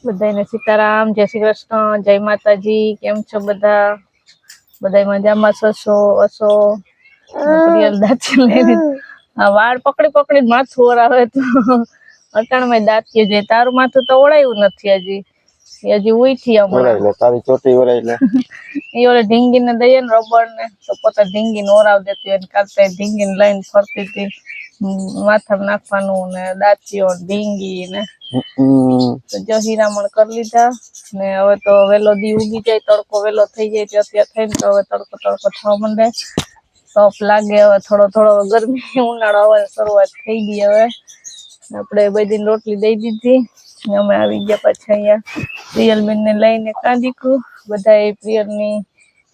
બધાને સીતારામ, જય શ્રી કૃષ્ણ, જય માતાજી. કેમ છો બધા? બધા મજામાં હશો? પ્રિયલ દાંતી લઈને વાળ પકડી માથું ઓરાવે તો અટાણમાં દાંતીએ જાય. તારું માથું તો ઓળાયું નથી હજી ઉઈથી હમણાં. તારી ચોટી ઓરાઈ લે. એ ઓલે ઢીંગીને દઈએ ને રબર ને તો પોતે ઢીંગીને ઓરાવ દેતી હોય. કાલ ઢીંગીને લઈને ફરતી હતી. માથામાં નાખવાનું ને દાંતીઓ ઢીંગી ને જો હીરામણ કરી લીધા ને હવે તો વેલો દી ઉગી જાય, તડકો વેલો થઈ જાય. અત્યારે થઈને તો હવે તડકો થવા માંડે. તપ લાગે હવે થોડો ગરમી ઉનાળો હવે શરૂઆત થઈ ગઈ. હવે આપણે બધી રોટલી દઈ દીધી. અમે આવી ગયા પાછા અહીંયા પ્રિયલબેન ને લઈને કાંદીકું. બધા પ્રિયલની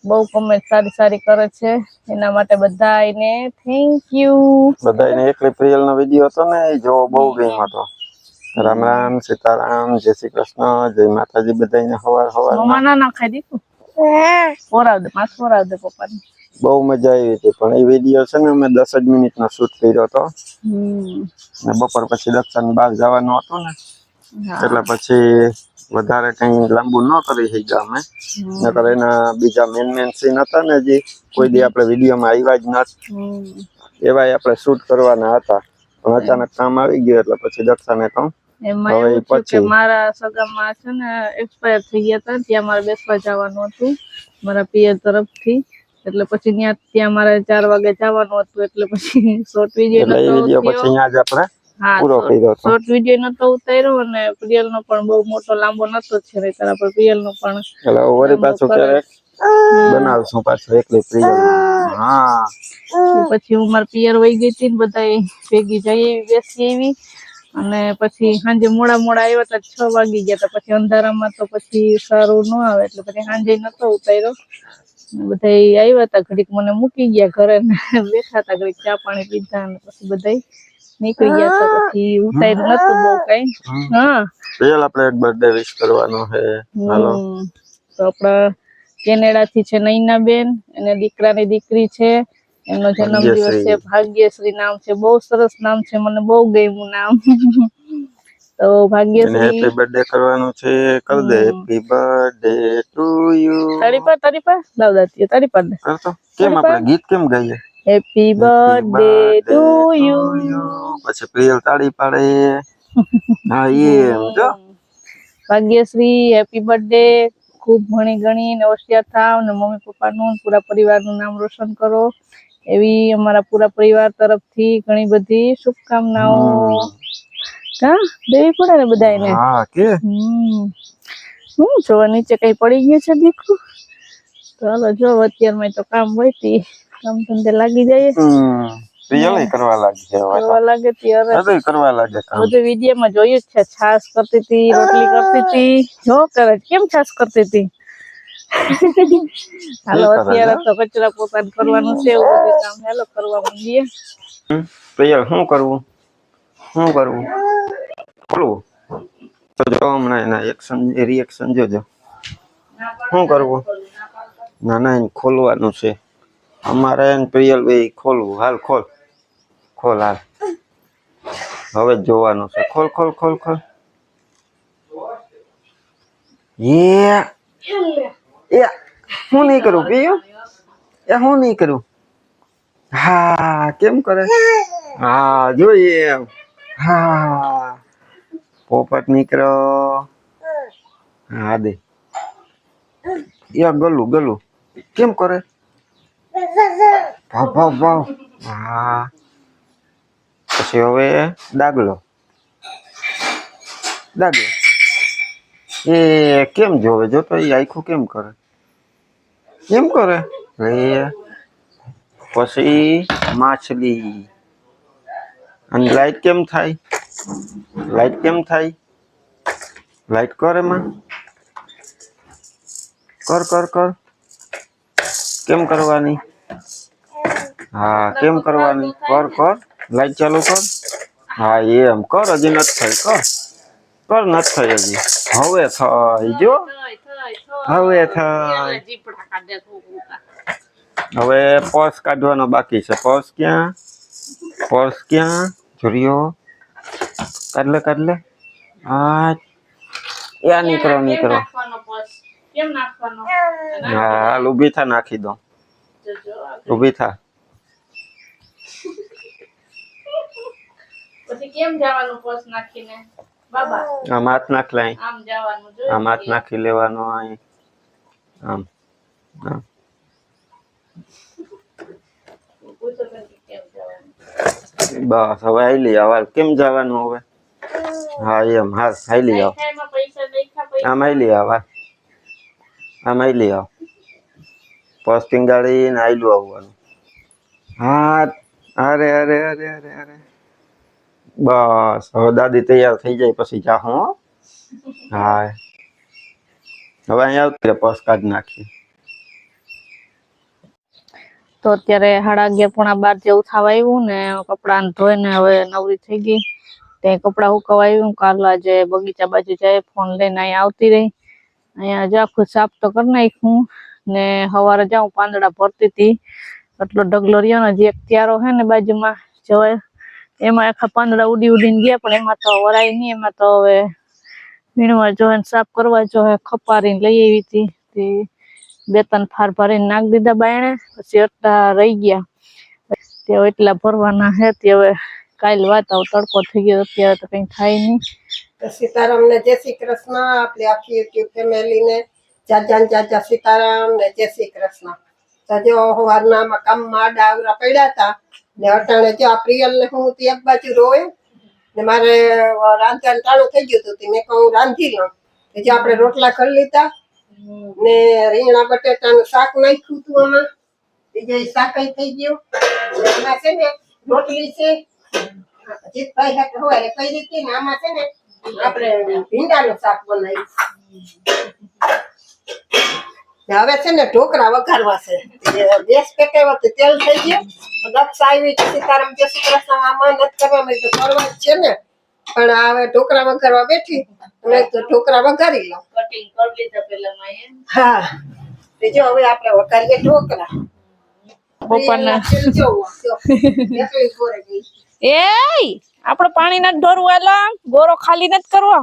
બહુ કમેન્ટ સારી કરે છે. એના માટે બધાને થેન્ક યુ. બધાને એકલી પ્રિયલ નો વિડીયો હતો ને એ જોવો બહુ ગમ્યો હતો. રામ રામ, સીતારામ, જય શ્રી કૃષ્ણ, જય માતાજી. બધાને હવાર મમ્મા ના ખાઈ દીધું. ઓરાવ દે માથું ઓરાવ દે પપ્પાને. બહુ મજા આવી હતી. પણ એ વિડીયો છે ને અમે 10 જ મિનિટનો શૂટ કર્યો હતો. ને બપોર પછી દક્ષાની બહાર જવાનું હતું ને એટલે પછી વધારે કઈ લાંબુ ન કરી શક્યા અમે. નકર એના બીજા મેન સીન હતા ને હજી કોઈ દી આપણે વિડીયોમાં આવ્યા જ નથી. એવા આપણે શૂટ કરવાના હતા. પણ અચાનક કામ આવી ગયું એટલે પછી દક્ષાને કહું એમાં એવું થયું કે મારા સગામાં છે ને એક્સપાયર થઈ ગયા હતા. ત્યાં મારે બેસવા જવાનું હતું મારા પિયર તરફથી. એટલે પછી ત્યાં મારે 4 વાગે જવાનું હતું. એટલે પછી શોર્ટ વિડીયો પછી અહીંયા જ આપણે પૂરો કર્યો હતો. શોર્ટ વિડીયો નતો ઉતાર્યો અને પ્રિયલ નો પણ બહુ મોટો લાંબો નતો છે. તારા પર પ્રિયલ નો પણ એટલે વળી પાછું ક્યારેક બનાવશું પાછું એકલી પ્રિયલ. હા પછી હું મારા પિયર વહી ગઈ હતી ને બધા ભેગી જઈ બેસી આવી. અને પછી સાંજે મોડા આવ્યા હતા. 6 વાગી ગયા હતા. પછી અંધારામાં તો પછી સારું ન આવે એટલે પછી સાંજે નતો ઉતાર્યો. બધા આવ્યા હતા ઘડીક મને મૂકી ગયા ઘરે બેઠા હતા. ઘડીક ચા પાણી પીધા અને પછી બધા નીકળી ગયા હતા. પછી ઉતાર્યું નતું બહુ કઈ. પ્રિયલ આપણે એક બર્થડે વિશ કરવાનો છે. હાલો તો આપણા કેનેડા થી છે નૈનાબેન. એને દીકરાની દીકરી છે. એમનો જન્મદિવસ છે. ભાગ્યશ્રી નામ છે. બહુ સરસ નામ છે. મને બહુ ગમ્યું નામ. તો ભાગ્યશ્રી હેપી બર્થડે કરવાનું છે. કર દે હેપી બર્થડે ટુ યુ. તારી પર લાવ દાતી તારી પર દે. કરતો કેમ આપણે ગીત કેમ ગાઈએ? Happy birthday to you. પછી પ્રિયલ તાળી પાડે. હા એમ જો ભાગ્યશ્રી હેપી બર્થડે. ખૂબ ભણી ગણી ને હોશિયાર થાવ ને મમ્મી પપ્પાનું પૂરા પરિવારનું નામ રોશન કરો એવી અમારા પૂરા પરિવાર તરફથી ઘણી બધી શુભકામનાઓ. દેવી પડે ને બધાને. હા કે હું જોવા નીચે કઈ પડી ગયું છે દીકરું. તો હાલો જો અત્યારમાં તો કામ હોય તી કામ ધંધે લાગી જાય. પ્રિયલ કરવા લાગે બધું વિડીયોમાં જોયું જ છે. છાસ કરતી હતી, રોટલી કરતી હતી. જો કરે કેમ છાસ કરતી હતી. હાલો અત્યારે તો કચરા પોતા કરવાનું છે. એવું બધું કામ હાલો કરવા માંડીએ. પ્રિયલ શું કરવું ખોલવું તો જો હમણાં એના રિએક્શન જોજો. શું કરવું? ના એને ખોલવાનું છે. અમારે પ્રિયલ ભાઈ ખોલવું. હાલ ખોલ હાલ. હવે જોવાનું છે. ખોલ. હું નહીં કરું પિયુ. હું નહીં કરું. હા કેમ કરે? હા જોઈએ એમ. હા પોપટ નીકળો. હા દે ગલું કેમ કરે? ભાવ. હા પછી હવે દાગલો એ કેમ જોવે? જોતો એ આખું કેમ કરે? પછી માછલી. અને લાઈટ કેમ થાય? લાઈટ કર એમાં. કર કેમ કરવાની? હા કેમ કરવાની? કર લાઈટ ચાલુ કર. હા એમ કર. હજી નથી થઈ. કર નથી થઈ હજી. હવે થઈ જો. હવે પર્સ કાઢવાનો બાકી છે. પર્સ ક્યાં? જોરિયો કાઢ લે. યા નીકળો કેમ નીકળો નાખવાનો પસ કેમ નાખવાનો હા હાલ ઊભી થા નાખી દો જો ઊભી થા પછી કેમ જવાનું પસ નાખીને બાબા આમ હાથ નાખ લાય આમ જવાનું જોઈએ આમ હાથ નાખી લેવાનો અહીં આમ આમ પૂછો તો કેમ જવાનું બસ હવે હાલી આવ કેમ જવાનું હવે હા એમ હા હાલી આવ ખાઈમાં પૈસા દેખા પૈસા આમ હાલી આવ આમ હાલી આવ પસ ટીંગાડી ને હાલ્યું આવવાનું હા અરે અરે અરે અરે અરે બસ હવે દાદી તૈયાર થઈ જાય પછી જાહું હો હા હવે અહીંયા આવતી પસ કાઢ નાખી તો અત્યારે 11:30 જેવું થવા આવ્યું ને કપડાં ધોઈને હવે નવરી થઈ ગઈ તે કપડાં હુકવા આવ્યું કાલ આજે બગીચા બાજુ જાય ફોન લઈને અહીંયા આવતી રહી અહીંયા જ આખું સાફ તો કરી નાખ્યું ને સવારે જાઉં પાંદડા ભરતી હતી એટલો ઢગલો રહ્યો ને જે એક ત્યારો હે ને બાજુમાં જવાય એમાં આખા પાંદડા ઉડી ઉડીને ગયા પણ એમાં તો વરાય નહીં એમાં તો હવે વીણવા જોઈએ સાફ કરવા જોઈએ ખપારીને લઈ આવી હતી તે 2-3 ફાર ભરીને નાખી દીધા બાયણે પછી એટલા રહી ગયા તે એટલા ભરવાના હે તે હવે કાલ વાત આવ તડકો થઈ ગયો અત્યારે તો કઈ થાય નહીં સીતારામ ને જય શ્રી કૃષ્ણ આપણી આખી યુટ્યુબ ફેમિલી ને જાજા સીતારામ ને જય શ્રી કૃષ્ણ તો જો સવારના કામમાં આડા આવરા પડ્યા હતા ને અટાણે જો આ પ્રિયલ ને હું એક બાજુ રોય ને મારે રાંધવાનું ટાણું થઈ ગયું હતું મેં કહું રાંધી લઉં જો આપણે રોટલા કરી લીધા ને રીંગણા બટેટાનું શાક નાખ્યું હતું આમાં બીજું શાક થઈ ગયું એમાં છે ને રોટલી છે જીતભાઈ હાથ હોય કઈ રીતે ને આમાં છે ને આપણે ભીંડાનું શાક બનાવ્યું હવે છે ને ઢોકળા વઘારવા છે ગેસ પેટાવ્યો તો તેલ થઈ ગયું દક્ષ આવી સીતારામ જય શ્રી કૃષ્ણ આમાં નથી કરવામાં તો કરવા જ છે ને પણ હવે ઢોકળા વઘારવા બેઠી હવે તો ઢોકળા વઘારી લઉં કટિંગ કરી લીધા પેલા હા બીજો હવે આપણે વઘારીએ ઢોકળા બપોરના એ આપડે પાણી નથી ઢોરવું હાલો ગોરો ખાલી નથી કરવો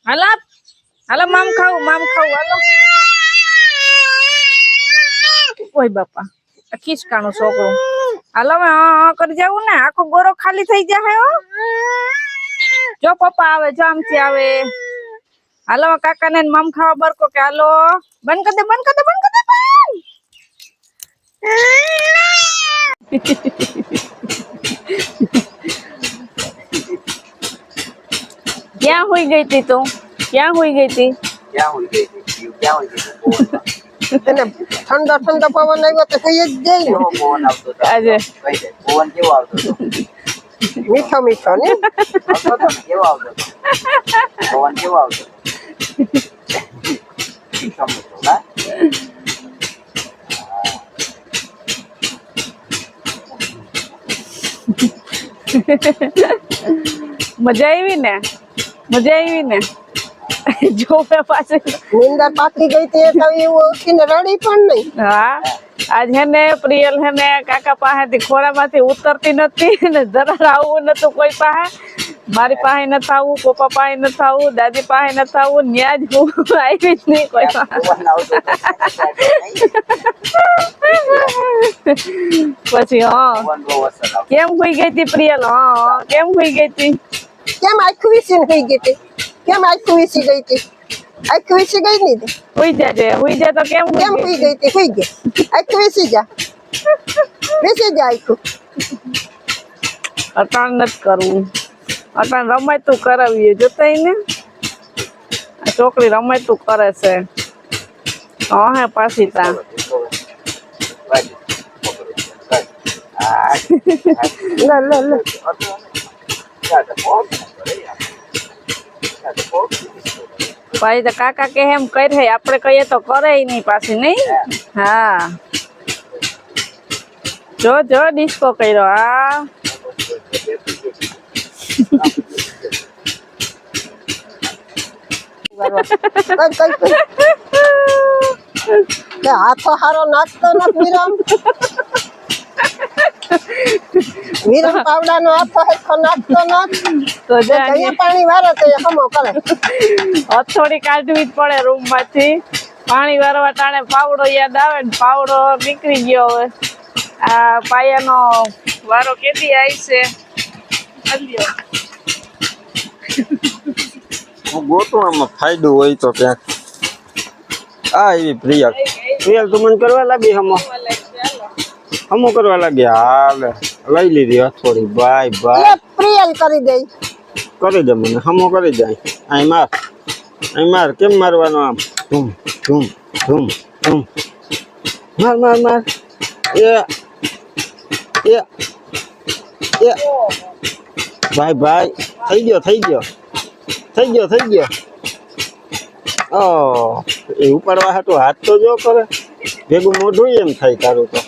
હાલો હાલો મામ ખાવું હાલો ઓય બાપા ખીચકાણું છોકરું હાલો કરી જવું ને આખો ગોરો ખાલી થઈ જાય હો જો પપ્પા આવે જો આમથી આવે હાલો કાકા ને મામ ખાવા બરકો કે હાલો બંધ કર દે ક્યાં હુઈ ગઈ તી તું ક્યાં હુઈ ગઈ તી તને ઠંડો પવન આવ્યો તો કઈ જ જાય આજે પવન કેવો આવતો હતો મીઠો ને કેવો આવતો પવન કેવો આવતો મજા આવી ને જો પાછી નીંદર પાકી ગઈ તે તો એવું ઉઠીને રડી પણ નહીં હા આજ હેને પ્રિયલ હેને કાકા પાસેથી ખોળામાંથી ઉતરતી નથી ને જરા આવું નતું કોઈ પાસે મારી પાસે નથી આવું પપ્પા પાસે નથી આવું દાદી પાસે નથી આવું ન્યા જ હું આવી જ નહીં કોઈ પછી કેમ હુઈ ગઈ હતી પ્રિયલ કેમ હુઈ ગઈ હતી કેમ આખું વિસીને થઈ ગઈ હતી કેમ આખું વિસી ગઈ હતી આખું વિસી ગઈ નહીં હુઈ જા તો કેમ હુઈ ગઈ હતી હુઈ ગઈ આખું વિસી જા આખું અટાણ નથી કરવું અટાણ રમાયતું કરાવીએ જોતા ને આ છોકરી રમાયતું કરે છે હે પાછી તા લે ભાઈ તો કાકા કે એમ કરે આપણે કહીએ તો કરે નહીં પાછી નહીં હા જો ડિસ્કો કર્યો હા હાથો હારો નાચતો નથી વિરમ પાવડાનો આથો હેઠો નાખતો નથી તો જે અહીંયા પાણી વારે તો એ હમો કરે હથોડી કાઢવી જ પડે રૂમ માંથી પાણી વારવા ટાણે પાવડો યાદ આવે ને પાવડો નીકળી ગયો હવે આ પાયાનો વારો કેદી આવશે અલ્યો હું ગોતું આમાં ફાયદો હોય તો ક્યાંક આ એવી પ્રિયલ તું મને કરવા લાગી હમો કરવા લાગી હાલ લઈ લીધી હથોડી બાય બાય એટલે પ્રિયલ કરી દે મને હમો કરી દે અહીં માર કેમ મારવાનો આમ ધૂમ ધૂમ ધૂમ ધૂમ માર એ ભાઈ થઈ ગયો ઓ એ ઉપાડવા હાટું હાથ તો જો કરે ભેગું મોઢું એમ થાય તારું તો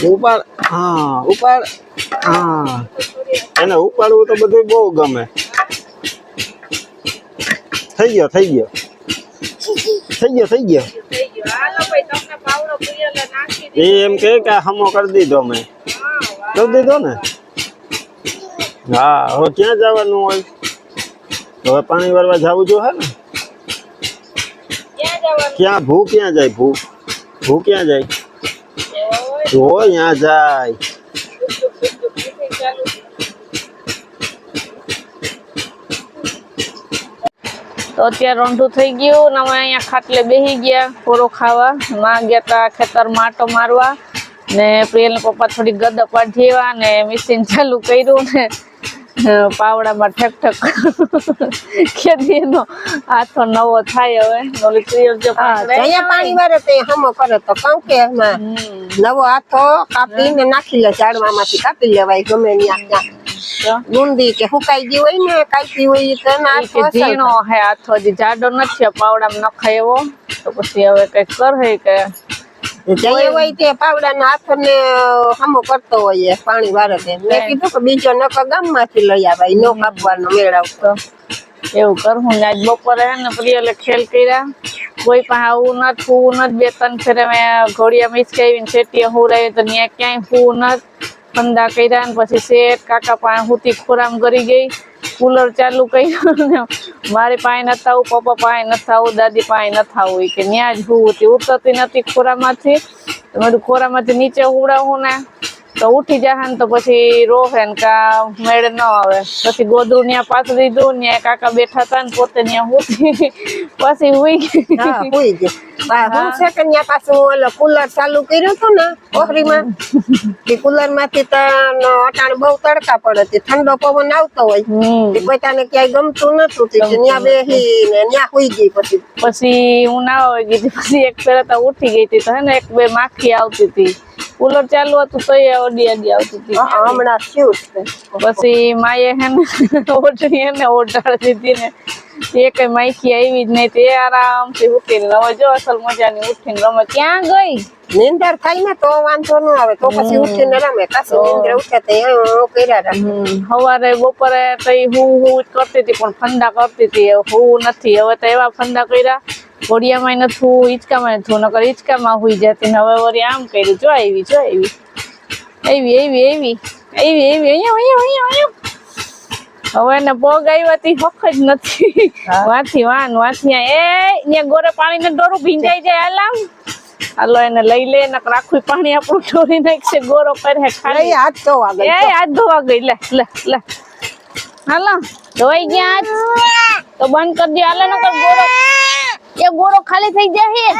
ઉપાડ હા એને ઉપાડવું તો બધું બહુ ગમે થઈ ગયો એ એમ કે હમો કરી દીધો મેં ને હા હવે ક્યાં જવાનું હોય હવે પાણી વારવા જવું જો હે ને ક્યાં ભૂ ક્યાં જાય ભૂ ક્યાં જાય જો ત્યાં જાય તો અત્યારે રોંઢું થઈ ગયું ને અમે અહીંયા ખાટલે બેસી ગયા કોરો ખાવા માં ગયા તા ખેતર માટો મારવા ને પ્રિયલના પપ્પા થોડી ગદ પાઠ્યા ને મશીન ચાલુ કર્યું ને પાવડામાં ઠક ખેતી નો હાથો નવો થાય હવે ઓલી પ્રિયલ જો અહીંયા પાણી વારે તો હમો કરે તો કહું કે એમાં નવો હાથો કાપીને નાખી લે ઝાડવામાંથી કાપી લેવાય ગમે ત્યાં ગુંદી કે હુકાઈ ગઈ હોય ને કાપી હોય તો ઝીણો હે હાથો હજી જાડો નથી પાવડામાં નખાય એવો તો પછી હવે કઈક કરે કે જઈએ હોય તે પાવડાના હાથને હમો કરતો હોય પાણી વારે મેં કીધું કે બીજો નકો ગામમાંથી લઈ આવાય નો કાપવાનો મેળ આવતો એવું કરવું ને આજ બપોરે ને પ્રિયલે ખેલ કર્યા કોઈ પાસે આવું નથી બે ત્રણ ફેરે મેં ઘોડિયા મિસકાવીને શેટીએ હુરાવી તો ત્યાં ક્યાંય હું નથી ફંદા કર્યા ને પછી શેઠ કાકા પાસે હુતી ખોરામ કરી ગઈ કુલર ચાલુ કર્યું ને મારી પાસે નથી આવું પપ્પા પાસે નથી આવું દાદી પાસે નથી આવું કે ત્યાં જ હું ઉતરતી નથી ખોરામાંથી બધું ખોરામાંથી નીચે ઉડાવું ને તો ઉઠી જાય ને તો પછી રોહે ને કા મેળ ન આવે પછી ગોદરું ત્યાં પાથરી દીધું ત્યાં કાકા બેઠા હતા ને પોતે ત્યાં હુતી પછી હુઈ ગઈ હું છે કે ત્યાં પાછું ઓલો કુલર ચાલુ કર્યું હતું ને ઓહરીમાં એ કુલર માંથી તો અટાણ બહુ તડકા પડે ઠંડો પવન આવતો હોય કોઈ તાને ક્યાંય ગમતું નતું ત્યાં બેસી ને ત્યાં હુઈ ગઈ પછી હું ના હોય ગઈ પછી એક ફેરા ઉઠી ગઈ હતી તો હે ને એક બે માખી આવતી હતી કુલર ચાલુ હતું તો એ અડી આવતી હતી હમણાં શું પછી માએ હે ને ઓઢી હે ને ઓઢાડી દીધી ને એ કઈ માખી આવી જ નહીં તે આરામથી ઉઠીને રમે જો અસલ મજાની ઉઠીને રમે ક્યાં ગઈ નીંદર થાય ને તો વાંધો ન આવે તો પછી ઉઠીને રમે પાછી નીંદર ઉઠે તો કર્યા રાખે સવારે બપોરે તો હું કરતી હતી પણ ફંદા કરતી હતી હું નથી હવે તો એવા ફંદા કર્યા ઘોડિયામાં નથી હિંચકામાં નથી નકર હિંચકામાં હુઈ જતી ને હવે વળી આમ કર્યું જો આવી અહીંયા હવે એને પગ આવ્યા હક જ નથી વાંથી એ ગોરે પાણી ને ડોરું ભીંજાઈ જાય હાલો એને લઈ લે ને રાખું પાણી આપણું ઢોરી નાખશે ગોરો કરે ખાલી હાથ ધોવા ગઈ હાથ ધોવા ગઈ લે હાલો ધોઈ ગયા તો બંધ કરી દે હાલે નકર ગોરો એ ગોરો ખાલી થઈ જાય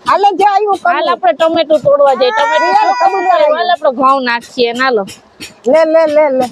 હાલે જે આવ્યું હાલ આપણે ટમેટું તોડવા જઈએ ટમેટું આપણે ઘઉં નાખીએ નાલો લે